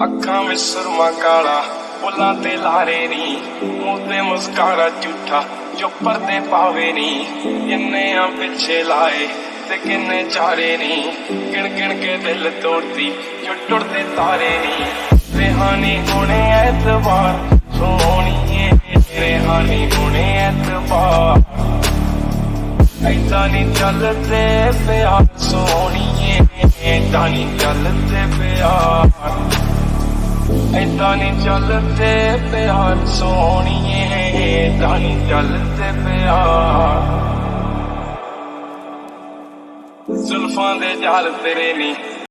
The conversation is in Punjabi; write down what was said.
ਅੱਖਾਂ ਵਿੱਚ ਸੁਰਮਾ ਕਾਲਾ, ਬੁੱਲਾਂ ਤੇ ਲਾਰੇ ਨੀ, ਮੂੰਹ ਤੇ ਮੁਸਕਾਰਾ ਝੂਠਾ ਜੋ ਪਰਦੇ ਪਾਵੇ ਨੀ। ਕਿੰਨੇ ਆ ਪਿੱਛੇ ਲਾਏ ਤੇ ਕਿੰਨੇ ਚਾਰੇ ਨੀ, ਗਿਣ ਗਿਣ ਕੇ ਦਿਲ ਤੋੜਦੀ ਜੋ ਟੁੱਟਦੇ ਤਾਰੇ ਨੀ। ਰਿਹਾਨੀ ਹੋਣੇ ਐਤਵਾਰ ਸੋਹਣੀਏ, ਰਿਹਾਨੀ ਹੋਣੇ ਐਤਵਾਰ। ਏਦਾਂ ਨੀ ਚੱਲਦੇ ਪਿਆਰ ਸੋਹਣੀਏ, ਏਦਾਂ ਨੀ ਚੱਲਦੇ ਪਿਆਰ। ਏਦਾਂ ਨੀ ਚੱਲਦੇ ਪਿਆਰ ਸੋਹਣੀਏ, ਏਦਾਂ ਨੀ ਚੱਲਦੇ ਪਿਆਰ। ਜ਼ੁਲਫਾਂ ਦੇ ਜਾਲ ਤੇਰੇ ਨੀ,